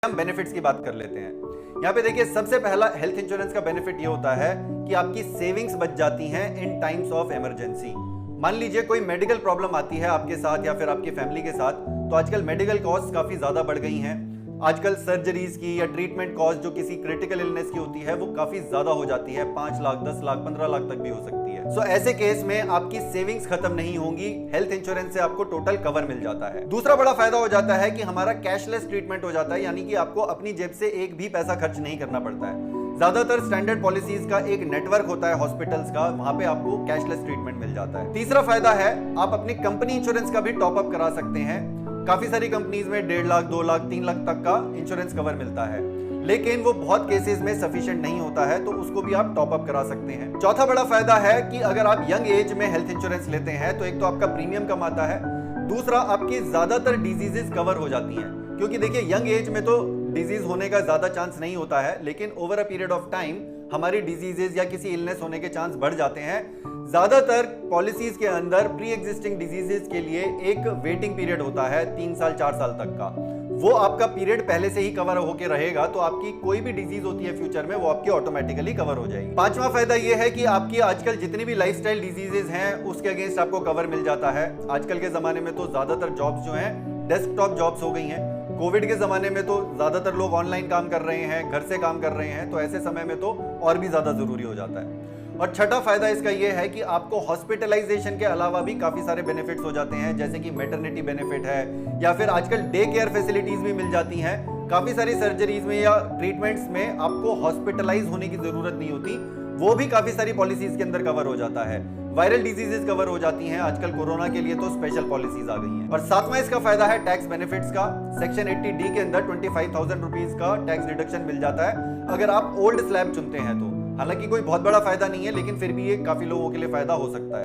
हम बेनिफिट्स की बात कर लेते हैं। यहाँ पे देखिए, सबसे पहला हेल्थ इंश्योरेंस का बेनिफिट ये होता है कि आपकी सेविंग्स बच जाती हैं इन टाइम्स ऑफ इमरजेंसी। मान लीजिए कोई मेडिकल प्रॉब्लम आती है आपके साथ या फिर आपकी फैमिली के साथ, तो आजकल मेडिकल कॉस्ट काफी ज्यादा बढ़ गई हैं। आजकल सर्जरीज की या ट्रीटमेंट कॉस्ट जो किसी क्रिटिकल इलनेस की होती है वो काफी ज्यादा हो जाती है, 5 लाख 10 लाख 15 लाख तक भी हो सकती है। सो ऐसे केस में आपकी सेविंग्स खत्म नहीं होंगी, हेल्थ इंश्योरेंस से आपको टोटल कवर मिल जाता है। दूसरा बड़ा फायदा हो जाता है कि हमारा कैशलेस ट्रीटमेंट हो जाता है, यानी कि आपको अपनी जेब से एक भी पैसा खर्च नहीं करना पड़ता है। ज्यादातर स्टैंडर्ड पॉलिसीज का एक नेटवर्क होता है हॉस्पिटल्स का, वहां पे आपको कैशलेस ट्रीटमेंट मिल जाता है। तीसरा फायदा है आप अपनी कंपनी इंश्योरेंस का भी टॉप अप करा सकते हैं। काफी सारी कंपनीज में 1.5 लाख 2 लाख 3 लाख तक का इंश्योरेंस कवर मिलता है, लेकिन वो बहुत केसेस में सफिशिएंट नहीं होता है, तो उसको भी आप टॉप अप करा सकते हैं। चौथा बड़ा फायदा है कि अगर आप यंग एज में हेल्थ इंश्योरेंस लेते हैं तो एक तो आपका प्रीमियम कम आता है, दूसरा आपकी ज्यादातर डिजीजेस कवर हो जाती हैं। क्योंकि देखिए, यंग एज में तो डिजीज होने का ज्यादा चांस नहीं होता है, लेकिन over a period of time हमारी डिजीजेस या किसी इलनेस होने के चांस बढ़ जाते हैं। ज्यादातर पॉलिसीज के अंदर प्री एग्जिस्टिंग डिजीजेस के लिए एक वेटिंग पीरियड होता है 3 साल 4 साल तक का। वो आपका पीरियड पहले से ही कवर होके रहेगा, तो आपकी कोई भी डिजीज होती है फ्यूचर में वो आपकी ऑटोमेटिकली कवर हो जाएगी। पांचवा फायदा ये है कि आपकी आजकल जितनी भी लाइफस्टाइल डिजीजेस हैं उसके अगेंस्ट आपको कवर मिल जाता है। आजकल के जमाने में तो ज्यादातर जॉब्स जो हैं डेस्कटॉप जॉब्स हो गई हैं। कोविड के जमाने में तो ज्यादातर लोग ऑनलाइन काम कर रहे हैं, घर से काम कर रहे हैं, तो ऐसे समय में तो और भी ज्यादा जरूरी हो जाता है। और छठा फायदा इसका यह है कि आपको हॉस्पिटलाइजेशन के अलावा भी काफी सारे बेनिफिट्स हो जाते हैं, जैसे कि मैटरनिटी बेनिफिट है या फिर आजकल डे केयर फैसिलिटीज भी मिल जाती हैं। काफी सारी सर्जरीज में या ट्रीटमेंट्स में आपको हॉस्पिटलाइज होने की जरूरत नहीं होती, वो भी काफी सारी पॉलिसीज के अंदर कवर हो जाता है। वायरल डिजीजेस कवर हो जाती हैं, आजकल कोरोना के लिए तो स्पेशल पॉलिसीज आ गई हैं। और सातवां इसका फायदा है टैक्स बेनिफिट्स का। सेक्शन 80D के अंदर 25,000 रुपीज का टैक्स डिडक्शन मिल जाता है अगर आप ओल्ड स्लैब चुनते हैं तो। हालांकि कोई बहुत बड़ा फायदा नहीं है, लेकिन फिर भी ये काफी लोगों के लिए फायदा हो सकता है।